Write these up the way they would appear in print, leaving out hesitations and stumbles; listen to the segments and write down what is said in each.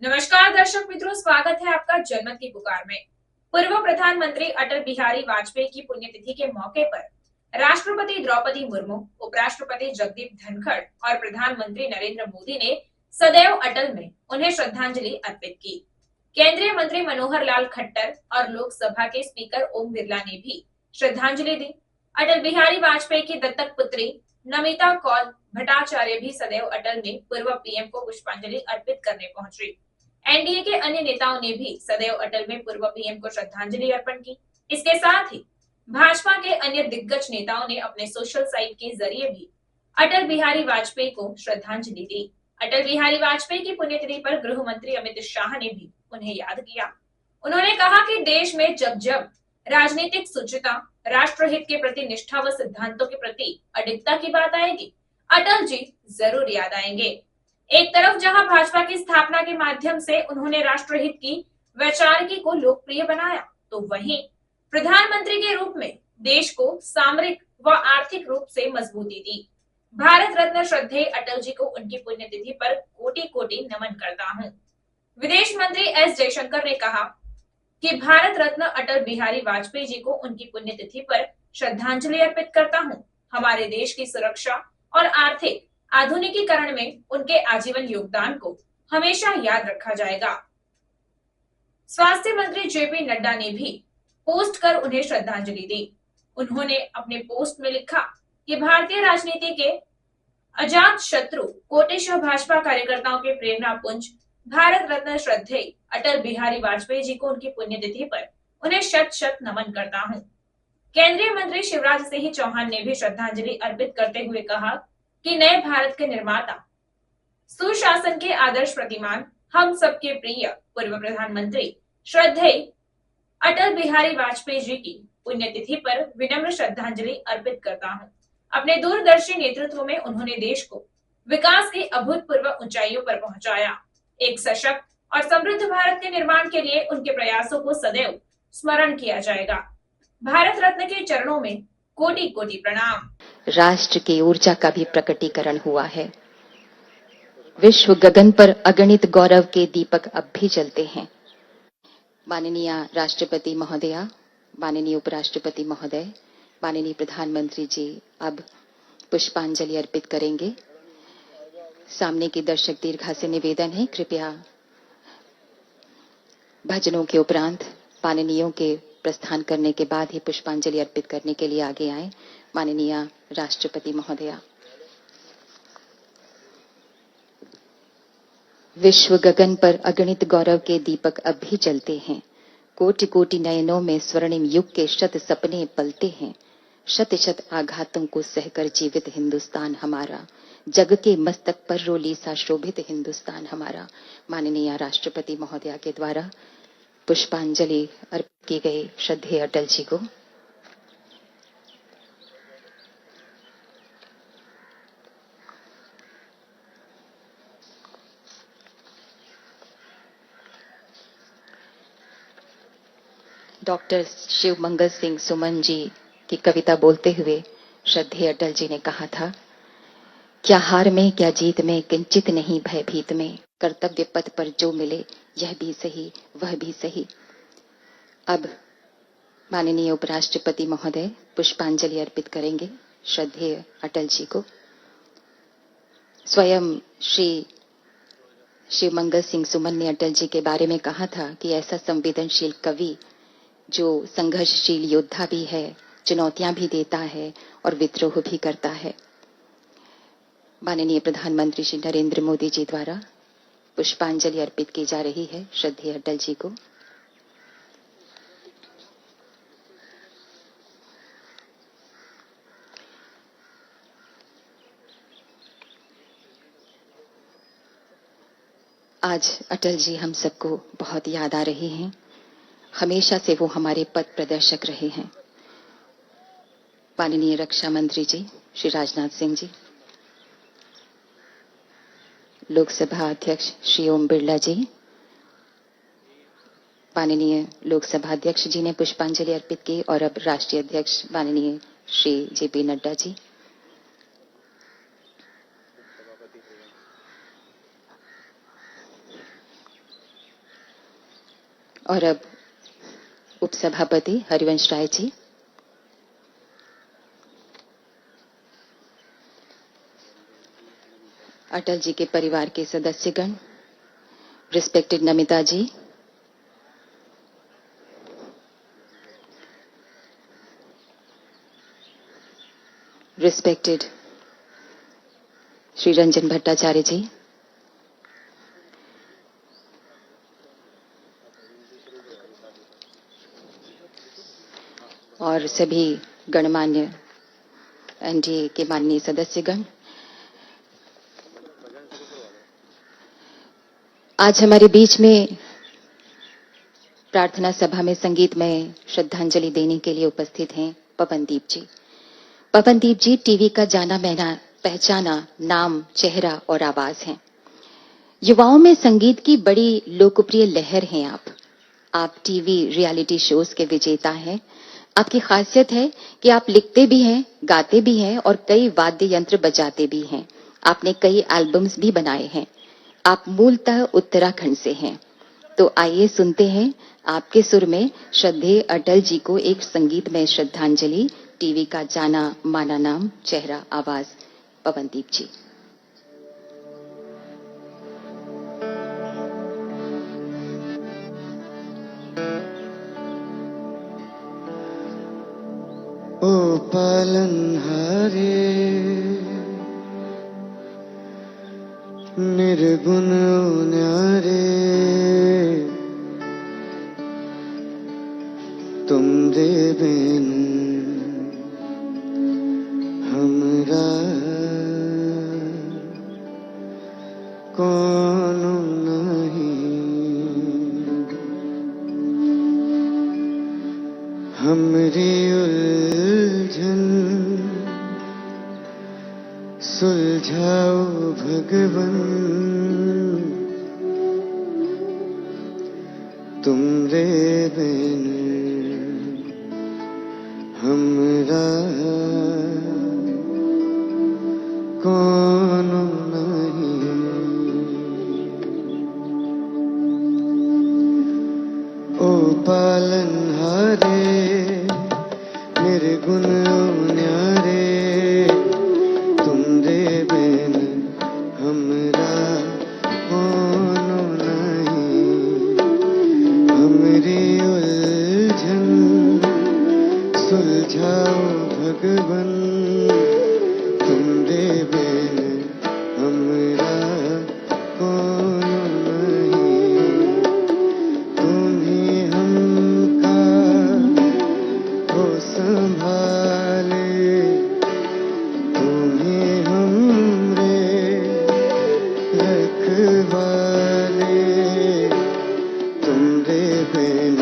नमस्कार दर्शक मित्रों, स्वागत है आपका जनमत की पुकार में। पूर्व प्रधानमंत्री अटल बिहारी वाजपेयी की पुण्यतिथि के मौके पर राष्ट्रपति द्रौपदी मुर्मू, उपराष्ट्रपति जगदीप धनखड़ और प्रधानमंत्री नरेंद्र मोदी ने सदैव अटल में उन्हें श्रद्धांजलि अर्पित की। केंद्रीय मंत्री मनोहर लाल खट्टर और लोकसभा के स्पीकर ओम बिरला ने भी श्रद्धांजलि दी। अटल बिहारी वाजपेयी की दत्तक पुत्री नमिता कौल भट्टाचार्य भी सदैव अटल में पूर्व पीएम को पुष्पांजलि अर्पित करने पहुंची। एनडीए के अन्य नेताओं ने भी सदैव अटल में पूर्व पीएम को श्रद्धांजलि अर्पण की। इसके साथ ही भाजपा के अन्य दिग्गज नेताओं ने अपने सोशल साइट के जरिए भी अटल बिहारी वाजपेयी को श्रद्धांजलि दी। अटल बिहारी वाजपेयी की पुण्यतिथि पर गृह मंत्री अमित शाह ने भी उन्हें याद किया। उन्होंने कहा कि देश में जब जब राजनीतिक शुचिता, राष्ट्रहित के प्रति निष्ठा व सिद्धांतों के प्रति अडिगता की बात आएगी, अटल जी जरूर याद आएंगे। एक तरफ जहां भाजपा की स्थापना के माध्यम से उन्होंने राष्ट्रहित की वैचारिकी को लोकप्रिय बनाया, तो वहीं प्रधानमंत्री के रूप में देश को सामरिक व आर्थिक रूप से मजबूती दी। भारत रत्न श्रद्धेय अटल जी को उनकी पुण्यतिथि पर कोटि कोटि नमन करता हूँ। विदेश मंत्री एस जयशंकर ने कहा कि भारत रत्न अटल बिहारी वाजपेयी जी को उनकी पुण्यतिथि पर श्रद्धांजलि अर्पित करता हूँ। हमारे देश की सुरक्षा और आर्थिक आधुनिकीकरण में उनके आजीवन योगदान को हमेशा याद रखा जाएगा। स्वास्थ्य मंत्री जेपी नड्डा ने भी पोस्ट कर उन्हें श्रद्धांजलि दी। उन्होंने अपने पोस्ट में लिखा कि भारतीय राजनीति के अजात शत्रु कोटिशह भाजपा कार्यकर्ताओं के प्रेरणा पुंज भारत रत्न श्रद्धेय अटल बिहारी वाजपेयी जी को उनकी पुण्यतिथि पर उन्हें शत शत नमन करता हूँ। केंद्रीय मंत्री शिवराज सिंह चौहान ने भी श्रद्धांजलि अर्पित करते हुए कहा कि नए भारत के निर्माता, सुशासन के आदर्श प्रतिमान, हम सबके प्रिय पूर्व प्रधानमंत्री श्रद्धेय अटल बिहारी वाजपेयी जी की पुण्यतिथि पर विनम्र श्रद्धांजलि अर्पित करता हूँ। अपने दूरदर्शी नेतृत्व में उन्होंने देश को विकास की अभूतपूर्व ऊंचाइयों पर पहुंचाया। एक सशक्त और समृद्ध भारत के निर्माण के लिए उनके प्रयासों को सदैव स्मरण किया जाएगा। भारत रत्न के चरणों में कोटि कोटि प्रणाम। राष्ट्र की ऊर्जा का भी प्रकटीकरण हुआ है। विश्व गगन पर अगणित गौरव के दीपक अब भी जलते हैं। माननीय राष्ट्रपति महोदया, माननीय उपराष्ट्रपति महोदय, माननीय प्रधानमंत्री जी अब पुष्पांजलि अर्पित करेंगे। सामने की दर्शक दीर्घा से निवेदन है, कृपया भजनों के उपरांत माननीयों के प्रस्थान करने के बाद ही पुष्पांजलि अर्पित करने के लिए आगे आए। माननीय राष्ट्रपति महोदया। विश्व गगन पर अगणित गौरव के दीपक अब भी जलते हैं। कोटि कोटि नयनों में स्वर्णिम युग के शत सपने पलते हैं। शत शत आघातों को सहकर जीवित हिंदुस्तान हमारा, जग के मस्तक पर रोली सा शोभित हिंदुस्तान हमारा। माननीय राष्ट्रपति महोदया के द्वारा पुष्पांजलि अर्पित की गई श्रद्धेय अटल जी को। डॉक्टर शिव मंगल सिंह सुमन जी की कविता बोलते हुए श्रद्धेय अटल जी ने कहा था, क्या हार में क्या जीत में किंचित नहीं भयभीत में, कर्तव्य पथ पर जो मिले यह भी सही वह भी सही। अब माननीय उपराष्ट्रपति महोदय पुष्पांजलि अर्पित करेंगे श्रद्धेय अटल जी को। स्वयं श्री शिव मंगल सिंह सुमन ने अटल जी के बारे में कहा था कि ऐसा संवेदनशील कवि जो संघर्षशील योद्धा भी है, चुनौतियां भी देता है और विद्रोह भी करता है। माननीय प्रधानमंत्री श्री नरेंद्र मोदी जी द्वारा पुष्पांजलि अर्पित की जा रही है श्रद्धेय अटल जी को। आज अटल जी हम सबको बहुत याद आ रही हैं। हमेशा से वो हमारे पथ प्रदर्शक रहे हैं। माननीय रक्षा मंत्री जी श्री राजनाथ सिंह जी, लोकसभा अध्यक्ष श्री ओम बिरला जी, माननीय लोकसभा अध्यक्ष जी ने पुष्पांजलि अर्पित की और अब राष्ट्रीय अध्यक्ष माननीय श्री जेपी नड्डा जी, और अब उपसभापति हरिवंश राय जी। अटल जी के परिवार के सदस्यगण, रिस्पेक्टेड नमिता जी, रिस्पेक्टेड श्री रंजन भट्टाचार्य जी, और सभी गणमान्य एनडीए के माननीय सदस्यगण, आज हमारे बीच में प्रार्थना सभा में संगीतमय श्रद्धांजलि देने के लिए उपस्थित हैं पवनदीप जी। पवनदीप जी टीवी का जाना माना पहचाना नाम, चेहरा और आवाज हैं। युवाओं में संगीत की बड़ी लोकप्रिय लहर हैं आप टीवी रियलिटी शोज के विजेता हैं। आपकी खासियत है कि आप लिखते भी हैं, गाते भी हैं और कई वाद्य यंत्र बजाते भी हैं। आपने कई एल्बम्स भी बनाए हैं। आप मूलतः उत्तराखंड से हैं। तो आइए सुनते हैं आपके सुर में श्रद्धेय अटल जी को एक संगीतमय श्रद्धांजलि। टीवी का जाना माना नाम, चेहरा, आवाज, पवनदीप जी। ओ पालनहारे निर्गुण न्यारे, तुम दे बिन हमरा कौन नहीं। हमरी उलझन सुलझाओ भगवन, तुमरे बिन हमरा कौन नहीं। ओ पालनहारे निर्गुण न्यारे, तुमरे बिन हमरा कौन नहीं। हमरी उलझन सुलझाओ भगवन, तुमरे बिन हमरा कौन नहीं। तुम्ही हमका हो संभाले, तुम्ही हमरे रखवाले, तुमरे बिन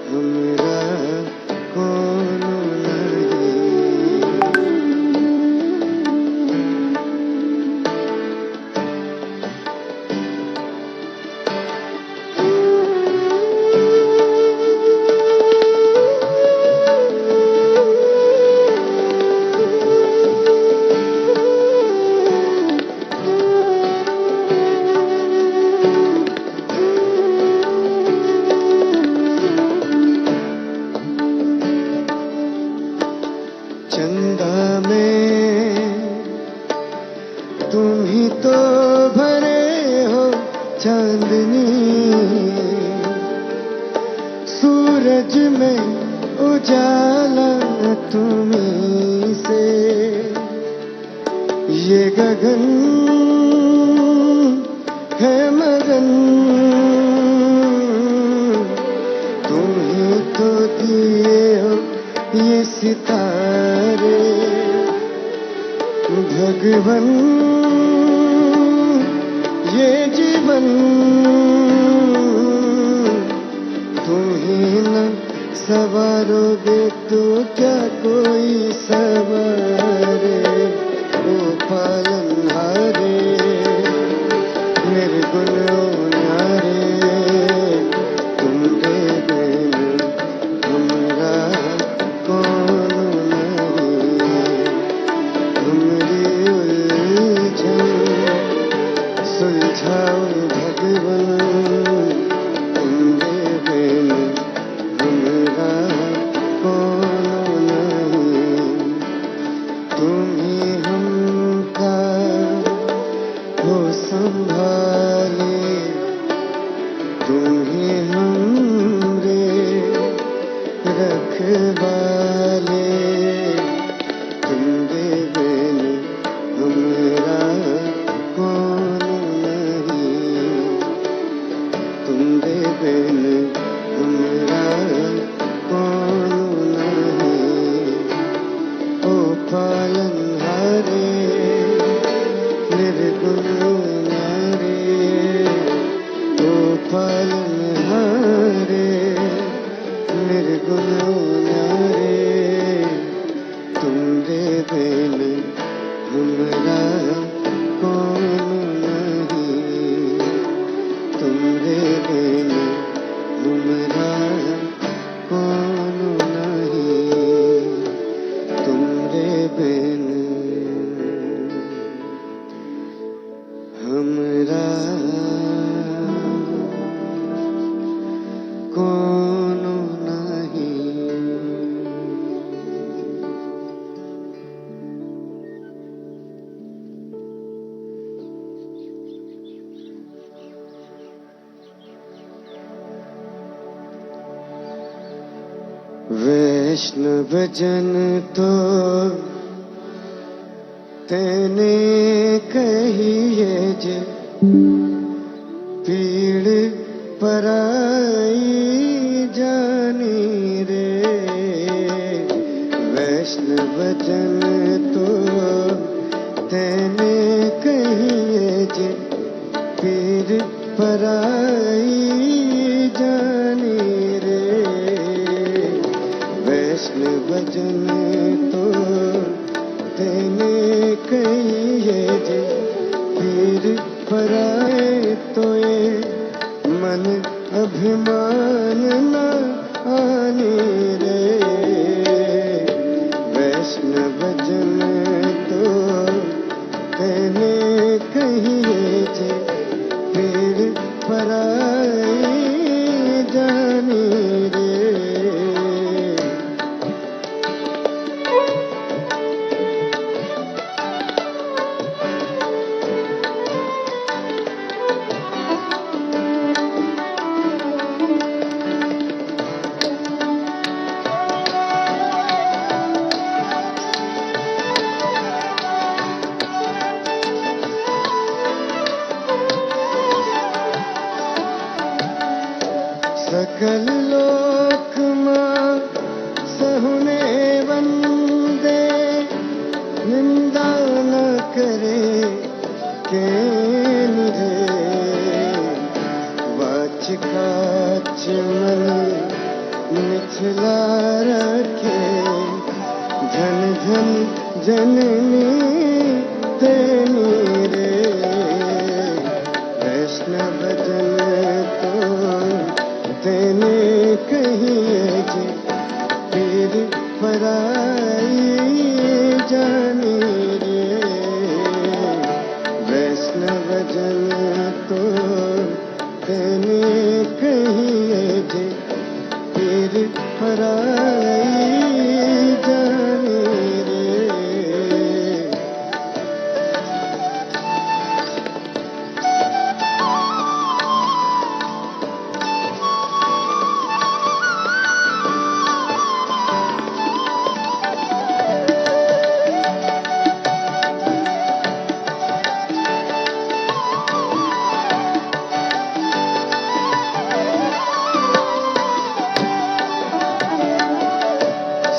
हमरा कौन नहीं। चंदा में तुम ही तो भरे हो चांदनी, सूरज में उजाला तुम्हीं से। ये गगन है मगन, तुम ही तो दिए हो ये सितारे। भगवन ये जीवन तुम ही न सवारोगे तो क्या कोई सवारे। ओ पालनहारे निर्गुण न्यारे, तुमरे बिन हमरा कौन नहीं। हमरी उलझन सुलझाओ भगवन, तुमरे बिन बिन हमरा कौन नहीं। ओ पालनहारे निर्गुण न्यारे, ओ पालनहारे निर्गुण न्यारे, तुमरे बिन हमरा कौन नहीं। तुमरे बिन हमरा कौन नहीं। तुमरे बिन हमरा कौन नहीं। वैष्णव जन तो तेने कहिए जे, पीड़ पराई जानी रे। वैष्णव जन तो तेने कहिए जे, पीड़ पराई जानी रे। वैष्णव जन तो तेने कहिए जे, पीर पराए तोए मन अभिमान न आने रे। वैष्णव जन तो तेने कहिए जे, पीर पराए जाने रे। सकल लोक मां सहुने वंदे, निंदा न करे के निरे। वाच काच मन मिथिला रखे, धन धन जननी तेनी रे। वैष्णव जन तो तेने कहिए जे, पीर पराई जानी रे। वैष्णव जन तो तेने कहिए जे, पीर पराई जानी रे।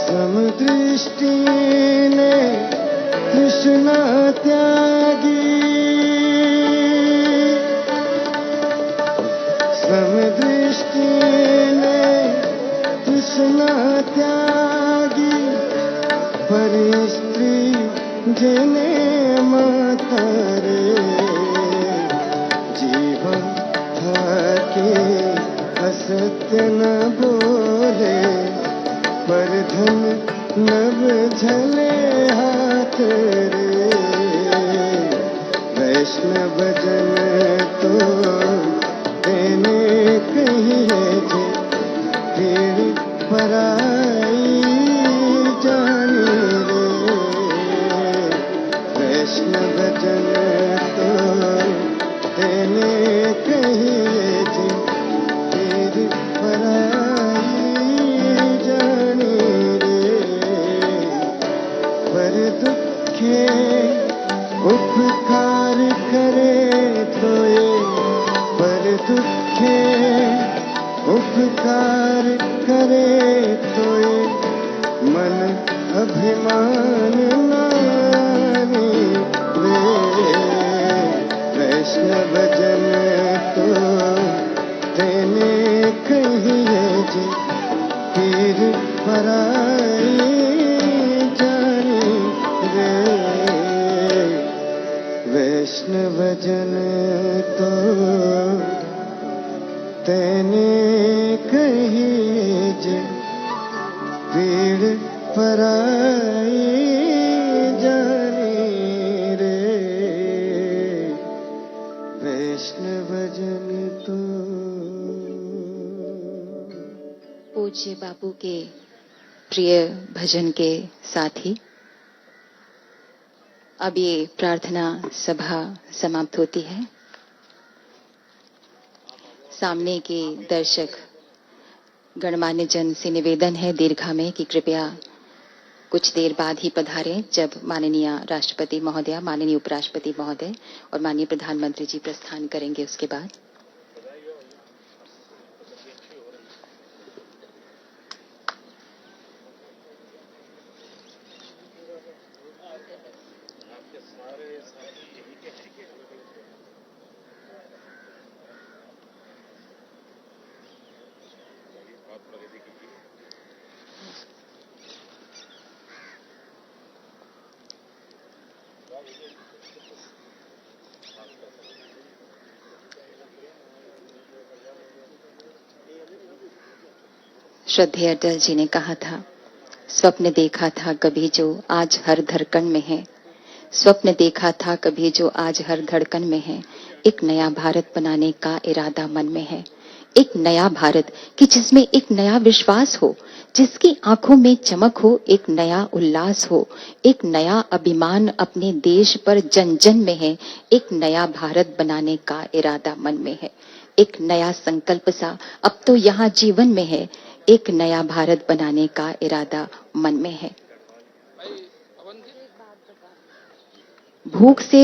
समदृष्टि ने तृष्णा त्यागी, समदृष्टि ने तृष्णा त्यागी, परि स्त्री जने माता रे। जीवन थाके असत्य न बोले, पर धन नभ झले हाथ रे। वैष्णव जन तो तेने कहिए जे, पीर पराई जानी रे। वैष्णव जन तो तेने कहिए जे, पीर पराई जानी रे। पर दुखे उपकार करे तोए, पर दुखे उपकार करे तो ये मन अभिमान नारी रे वैष्णव जन तो तेने कहिए जे पीर पराई जानी रे वैष्णव जन तो तेने कहिए जे पीर पराई जानी रे वैष्णव जन तो। पूज्य बापू के प्रिय भजन के साथ ही अब ये प्रार्थना सभा समाप्त होती है। सामने के दर्शक गणमान्य जन से निवेदन है दीर्घा में कि कृपया कुछ देर बाद ही पधारें, जब माननीय राष्ट्रपति महोदय, माननीय उपराष्ट्रपति महोदय और माननीय प्रधानमंत्री जी प्रस्थान करेंगे। उसके बाद श्रद्धेय अटल जी ने कहा था, स्वप्न देखा था कभी जो आज हर धड़कन में है, स्वप्न देखा था कभी जो आज हर धड़कन में है, एक नया भारत बनाने का इरादा मन में है। एक नया भारत कि जिसमें एक नया विश्वास हो, जिसकी आंखों में चमक हो, एक नया उल्लास हो, एक नया अभिमान अपने देश पर जन जन में है। एक नया भारत बनाने का इरादा मन में है। एक नया संकल्प सा अब तो यहाँ जीवन में है। एक नया भारत बनाने का इरादा मन में है। भूख से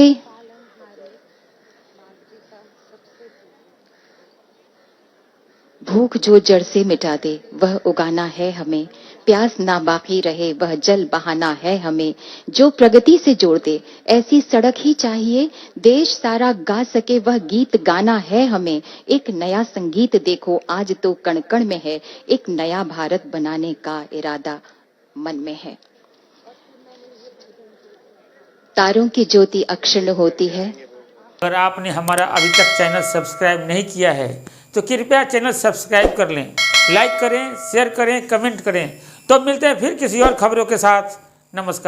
भूख जो जड़ से मिटा दे वह उगाना है हमें, प्यास ना बाकी रहे वह जल बहाना है हमें, जो प्रगति से जोड़ दे ऐसी सड़क ही चाहिए, देश सारा गा सके वह गीत गाना है हमें। एक नया संगीत देखो आज तो कण कण में है, एक नया भारत बनाने का इरादा मन में है। तारों की ज्योति अक्षुण्ण होती है। अगर आपने हमारा अभी तक चैनल सब्सक्राइब नहीं किया है तो कृपया चैनल सब्सक्राइब कर लें, लाइक करें, शेयर करें, कमेंट करें। तो मिलते हैं फिर किसी और खबरों के साथ। नमस्कार।